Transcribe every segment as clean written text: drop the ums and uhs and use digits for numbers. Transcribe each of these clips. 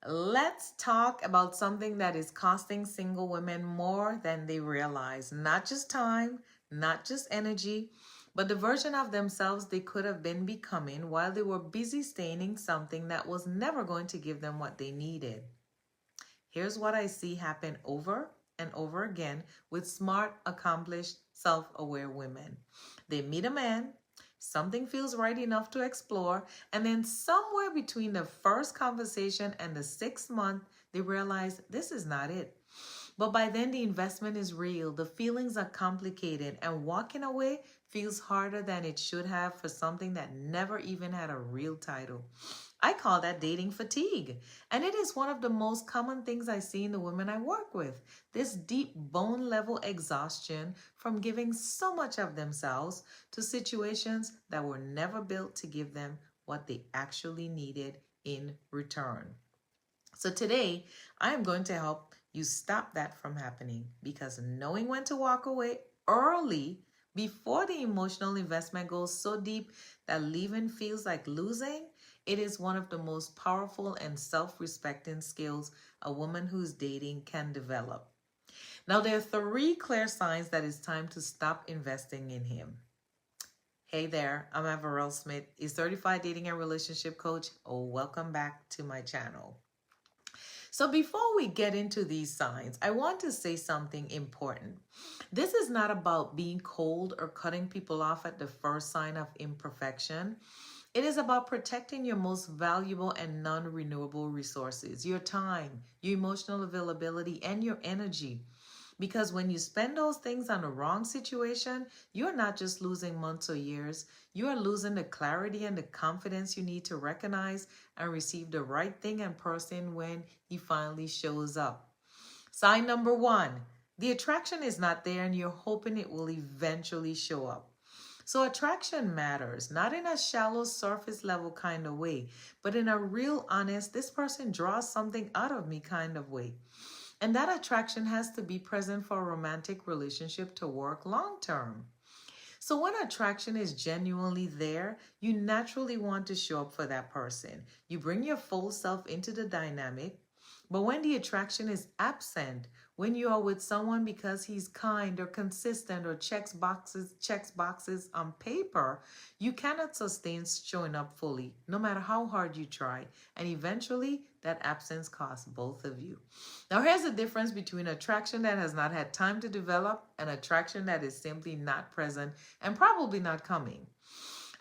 Let's talk about something that is costing single women more than they realize. Not just time, not just energy, but the version of themselves they could have been becoming while they were busy staying in something that was never going to give them what they needed. Here's what I see happen over and over again with smart, accomplished, self aware women. They meet a man, something feels right enough to explore, and then somewhere between the first conversation and the 6 month, they realize this is not it. But by then, the investment is real, the feelings are complicated, and walking away feels harder than it should have for something that never even had a real title. I call that dating fatigue. And it is one of the most common things I see in the women I work with. This deep bone level exhaustion from giving so much of themselves to situations that were never built to give them what they actually needed in return. So today, I am going to help you stop that from happening because knowing when to walk away early before the emotional investment goes so deep that leaving feels like losing, it is one of the most powerful and self-respecting skills a woman who's dating can develop. Now, there are three clear signs that it's time to stop investing in him. Hey there, I'm Avarel Smith, a certified dating and relationship coach. Oh, welcome back to my channel. So before we get into these signs, I want to say something important. This is not about being cold or cutting people off at the first sign of imperfection. It is about protecting your most valuable and non-renewable resources, your time, your emotional availability, and your energy. Because when you spend those things on the wrong situation, you're not just losing months or years, you are losing the clarity and the confidence you need to recognize and receive the right thing and person when he finally shows up. Sign number one, the attraction is not there and you're hoping it will eventually show up. So attraction matters, not in a shallow surface level kind of way, but in a real honest, this person draws something out of me kind of way. And that attraction has to be present for a romantic relationship to work long term. So when attraction is genuinely there, you naturally want to show up for that person. You bring your full self into the dynamic. But when the attraction is absent, when you are with someone because he's kind or consistent or checks boxes on paper, you cannot sustain showing up fully, no matter how hard you try. And eventually, that absence costs both of you. Now, here's the difference between attraction that has not had time to develop and attraction that is simply not present and probably not coming.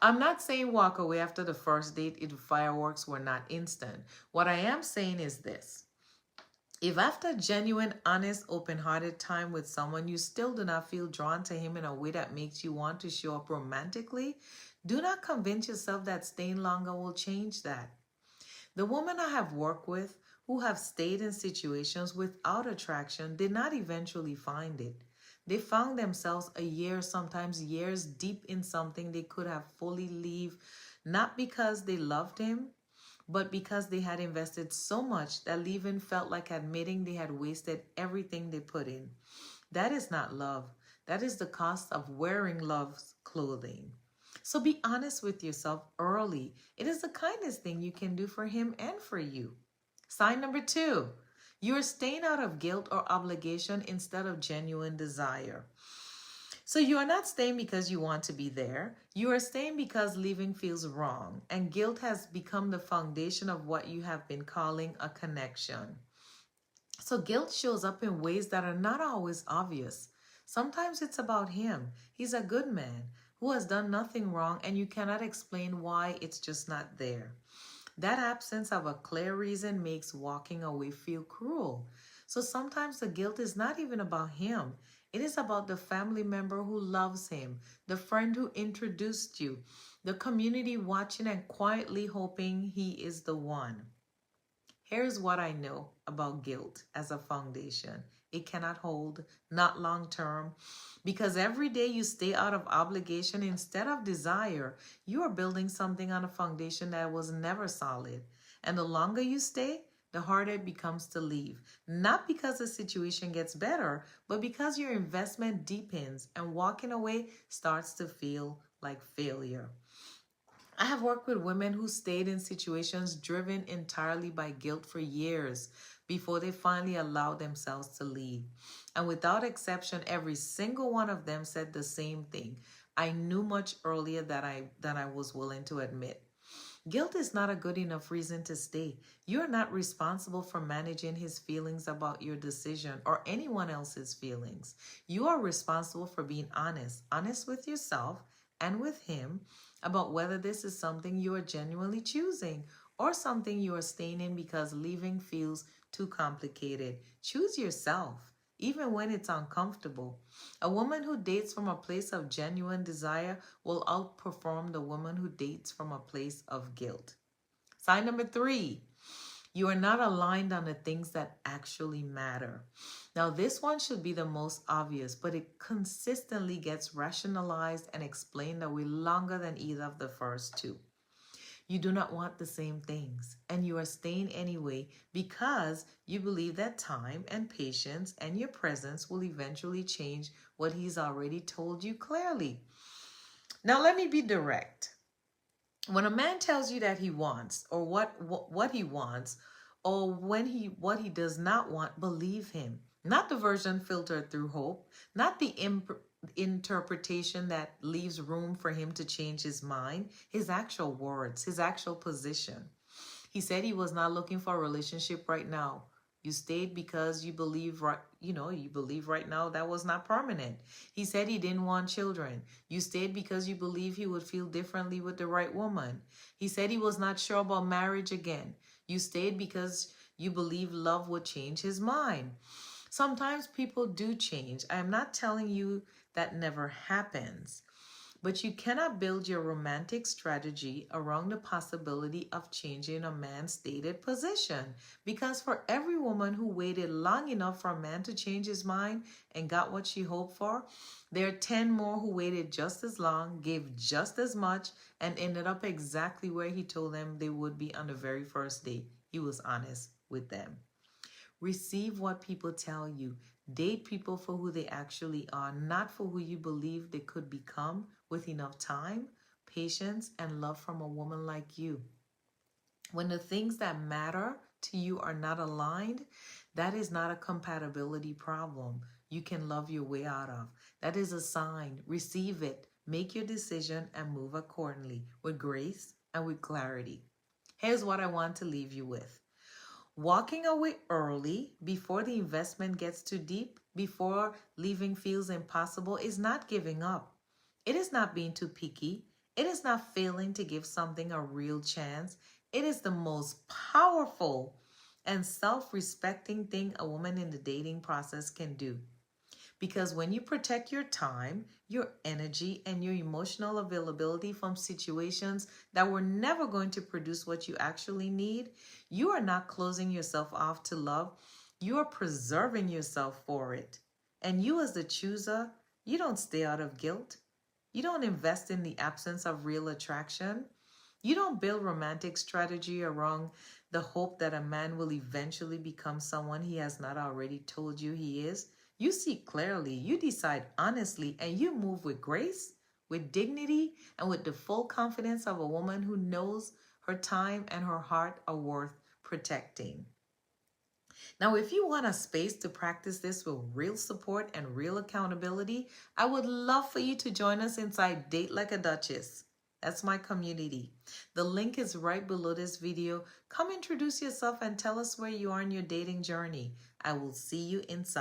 I'm not saying walk away after the first date if the fireworks were not instant. What I am saying is this. If after genuine, honest, open-hearted time with someone, you still do not feel drawn to him in a way that makes you want to show up romantically, do not convince yourself that staying longer will change that. The women I have worked with who have stayed in situations without attraction did not eventually find it. They found themselves a year, sometimes years deep in something they could have fully leave, not because they loved him, but because they had invested so much that leaving felt like admitting they had wasted everything they put in. That is not love. That is the cost of wearing love's clothing. So be honest with yourself early. It is the kindest thing you can do for him and for you. Sign number two, you are staying out of guilt or obligation instead of genuine desire. So you are not staying because you want to be there. You are staying because leaving feels wrong. And guilt has become the foundation of what you have been calling a connection. So guilt shows up in ways that are not always obvious. Sometimes it's about him. He's a good man who has done nothing wrong and you cannot explain why it's just not there. That absence of a clear reason makes walking away feel cruel. So sometimes the guilt is not even about him. It is about the family member who loves him, the friend who introduced you, the community watching and quietly hoping he is the one. Here's what I know about guilt as a foundation. It cannot hold, not long term, because every day you stay out of obligation instead of desire, you are building something on a foundation that was never solid. And the longer you stay, the harder it becomes to leave. Not because the situation gets better, but because your investment deepens and walking away starts to feel like failure. I have worked with women who stayed in situations driven entirely by guilt for years before they finally allowed themselves to leave. And without exception, every single one of them said the same thing. I knew much earlier than I was willing to admit. Guilt is not a good enough reason to stay. You're not responsible for managing his feelings about your decision or anyone else's feelings. You are responsible for being honest with yourself and with him about whether this is something you are genuinely choosing or something you are staying in because leaving feels too complicated. Choose yourself, even when it's uncomfortable. A woman who dates from a place of genuine desire will outperform the woman who dates from a place of guilt. Sign number 3, you are not aligned on the things that actually matter. Now, this one should be the most obvious, but it consistently gets rationalized and explained away longer than either of the first two. You do not want the same things, and you are staying anyway because you believe that time and patience and your presence will eventually change what he's already told you clearly. Now, let me be direct. When a man tells you that he wants, or what he wants, or what he does not want, believe him. Not the version filtered through hope, not the interpretation that leaves room for him to change his mind, his actual words, his actual position. He said he was not looking for a relationship right now. You stayed because you believe you believe right now that was not permanent. He said he didn't want children. You stayed because you believe he would feel differently with the right woman. He said he was not sure about marriage again. You stayed because you believe love would change his mind. Sometimes people do change. I am not telling you that never happens. But you cannot build your romantic strategy around the possibility of changing a man's stated position. Because for every woman who waited long enough for a man to change his mind and got what she hoped for, there are 10 more who waited just as long, gave just as much, and ended up exactly where he told them they would be on the very first day. He was honest with them. Receive what people tell you. Date people for who they actually are, not for who you believe they could become with enough time, patience, and love from a woman like you. When the things that matter to you are not aligned, that is not a compatibility problem you can love your way out of. That is a sign. Receive it, make your decision, and move accordingly with grace and with clarity. Here's what I want to leave you with. Walking away early before the investment gets too deep, before leaving feels impossible, is not giving up. It is not being too picky. It is not failing to give something a real chance. It is the most powerful and self-respecting thing a woman in the dating process can do. Because when you protect your time, your energy, and your emotional availability from situations that were never going to produce what you actually need, you are not closing yourself off to love. You are preserving yourself for it. And you as the chooser, you don't stay out of guilt. You don't invest in the absence of real attraction. You don't build romantic strategy around the hope that a man will eventually become someone he has not already told you he is. You see clearly, you decide honestly, and you move with grace, with dignity, and with the full confidence of a woman who knows her time and her heart are worth protecting. Now, if you want a space to practice this with real support and real accountability, I would love for you to join us inside Date Like a Duchess. That's my community. The link is right below this video. Come introduce yourself and tell us where you are in your dating journey. I will see you inside.